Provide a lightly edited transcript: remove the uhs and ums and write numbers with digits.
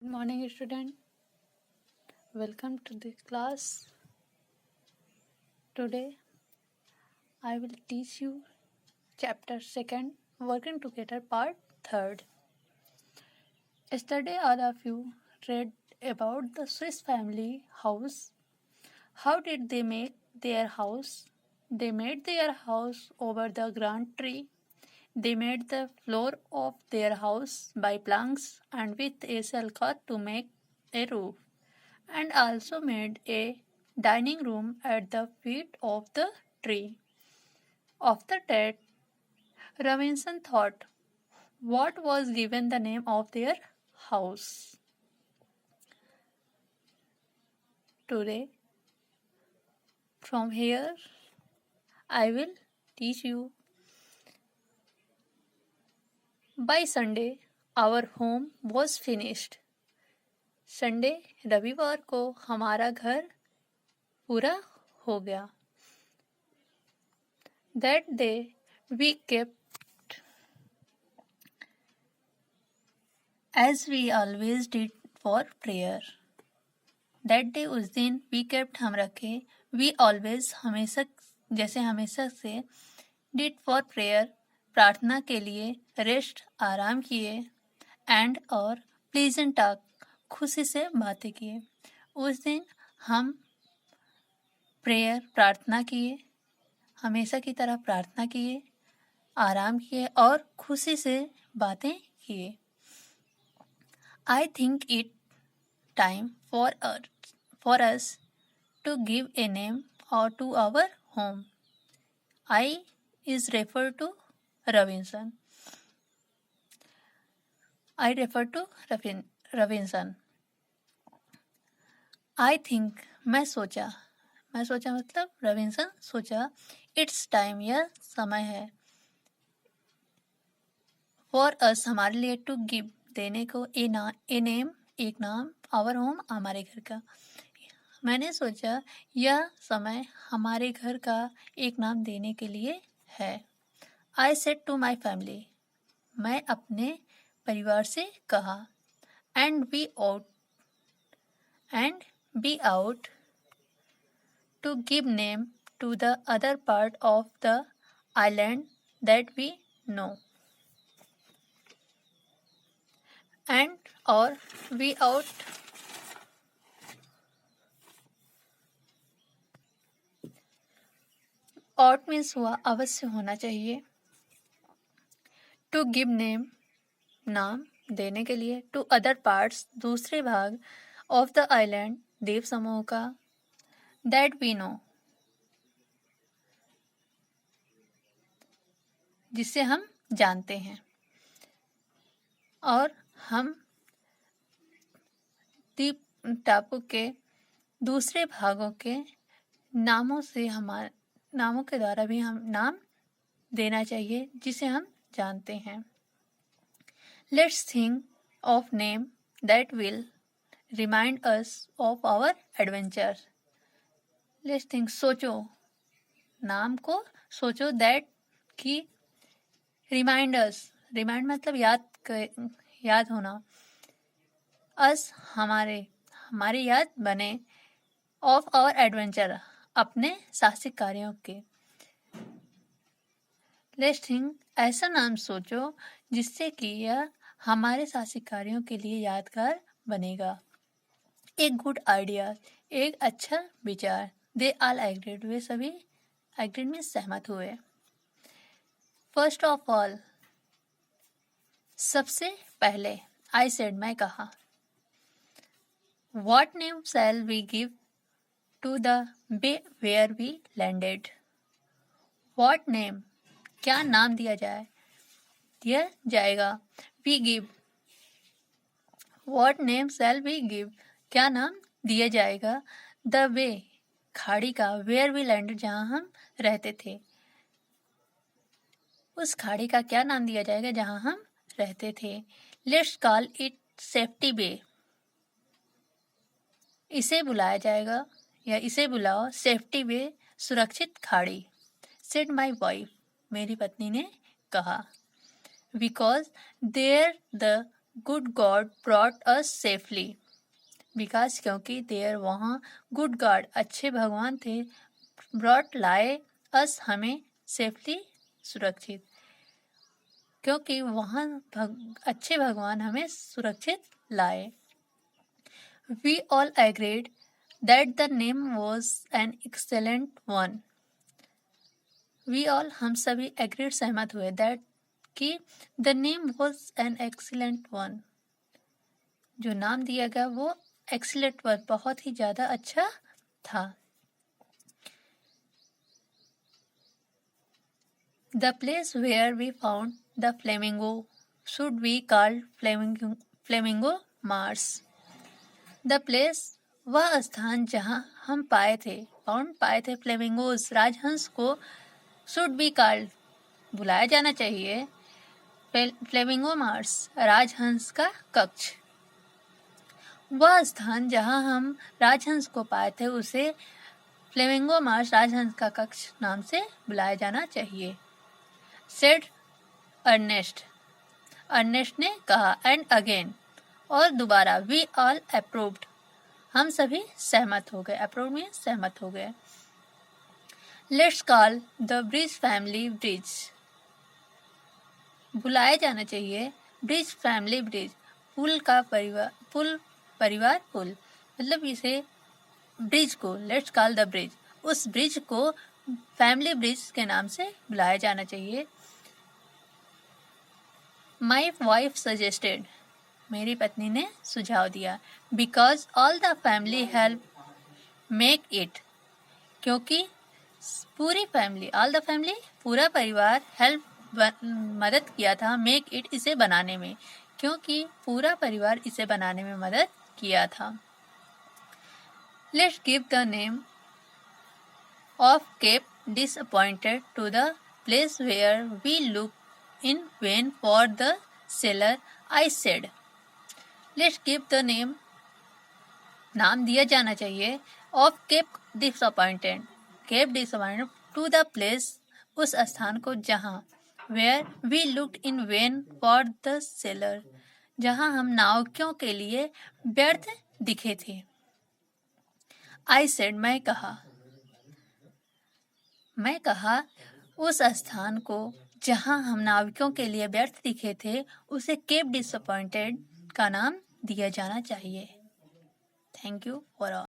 Good morning, student. Welcome to the class. Today, I will teach you chapter 2nd, Working Together, part 3rd. Yesterday, all of you read about the Swiss family house. How did they make their house? They made their house over the grand tree. They made the floor of their house by planks and with a sailcloth to make a roof, and also made a dining room at the feet of the tree. After that, Robinson thought, what was given the name of their house? Today, from here, I will teach you. By Sunday, our home was finished. Sunday रविवार को हमारा घर पूरा हो गया. That day we kept as we always did for prayer. That day उस दिन we kept हम रखे, we always हमेशा जैसे हमेशा से did for prayer प्रार्थना के लिए, रेस्ट आराम किए, एंड और प्लीजेंट टॉक खुशी से बातें किए. उस दिन हम प्रेयर प्रार्थना किए, हमेशा की तरह प्रार्थना किए, आराम किए और खुशी से बातें किए. I think it time for us to give a name और to our home. I is refer to Robinson. I refer to Robinson. I think मैं सोचा मतलब रविंसन सोचा. इट्स टाइम यह समय है. फॉर अस हमारे लिए, टू गिव देने को, ए नेम एक नाम, आवर होम हमारे घर का. मैंने सोचा यह समय हमारे घर का एक नाम देने के लिए है. I said to my family, मैं अपने परिवार से कहा, and be out to give name to the other part of the island that we know. And or be out ought means हुआ अवश्य होना चाहिए. टू गिव नेम नाम देने के लिए, टू अदर पार्ट्स दूसरे भाग, ऑफ द आइलैंड द्वीप समूह का, दैट वी नो जिसे हम जानते हैं, और हम द्वीप टापू के दूसरे भागों के नामों के द्वारा भी हम नाम देना चाहिए जिसे हम जानते हैं. Let's think of name that will remind us of our adventure. Let's think सोचो, नाम को सोचो, दैट की रिमाइंड अस, रिमाइंड मतलब याद होना, अस हमारे याद बने, ऑफ आवर एडवेंचर अपने साहसिक कार्यों के. लेट्स थिंक ऐसा नाम सोचो जिससे कि यह हमारे साहसिक कार्यों के लिए यादगार बनेगा. एक गुड आइडिया एक अच्छा विचार. दे ऑल एग्रीड वे सभी एग्रीड में सहमत हुए. फर्स्ट ऑफ ऑल सबसे पहले, आई सेड मैं कहा, what name shall we give to the bay where we landed. What name क्या नाम दिया जाएगा. We give, what name shall we give क्या नाम दिया जाएगा, द वे खाड़ी का, वेयर वी लैंडेड जहां हम रहते थे, उस खाड़ी का क्या नाम दिया जाएगा जहां हम रहते थे. लेट्स कॉल इट सेफ्टी बे, इसे बुलाया जाएगा या इसे बुलाओ सेफ्टी बे, सुरक्षित खाड़ी. सेड माई वाइफ, मेरी पत्नी ने कहा. Because there the good God brought us safely, because क्योंकि देयर वहाँ गुड गॉड अच्छे भगवान थे, ब्रॉट लाए अस हमें सेफली सुरक्षित, क्योंकि वहाँ अच्छे भगवान हमें सुरक्षित लाए। We all agreed that the name was an excellent one. We all हम सभी agreed सहमत हुए that कि the name was an excellent one. जो नाम दिया गया वो excellent one बहुत ही ज़्यादा अच्छा था। The place where we found the flamingo should be called Flamingo Mars. The place वह स्थान जहाँ हम पाए थे फ्लेमिंगोज राजहंस को, शुड बी कॉल्ड बुलाया जाना चाहिए, फ्लेमिंगो मार्स राजहंस का कक्ष। वह स्थान जहाँ हम राजहंस को पाए थे उसे फ्लेमिंगो मार्स राजहंस का कक्ष नाम से बुलाया जाना चाहिए। सेड अर्नेस्ट ने कहा, एंड अगेन और दोबारा, वी ऑल अप्रूव्ड हम सभी सहमत हो गए, अप्रूव में सहमत हो गए। Let's call the bridge family bridge, बुलाया जाना चाहिए ब्रिज फैमिली ब्रिज, पुल परिवार पुल, मतलब इसे ब्रिज को लेट्स कॉल द ब्रिज, उस ब्रिज को फैमिली ब्रिज के नाम से बुलाया जाना चाहिए। माई वाइफ सजेस्टेड मेरी पत्नी ने सुझाव दिया, because all the family help make it, क्योंकि पूरी फैमिली ऑल द फैमिली पूरा परिवार हेल्प मदद किया था, मेक इट इसे बनाने में, क्योंकि पूरा परिवार इसे बनाने में मदद किया था। Let's give the name of Cape Disappointed to the place where we look in vain for the sailor, I said. Let's give the name नाम दिया जाना चाहिए of Cape Disappointed to the place उस स्थान को जहाँ, where we looked in vain for the sailor जहाँ हम नाविकों के लिए व्यर्थ दिखे थे। आई सेड मैं कहा उस स्थान को जहाँ हम नाविकों के लिए व्यर्थ दिखे थे उसे केप डिसअपॉइंटेड का नाम दिया जाना चाहिए। Thank you for all.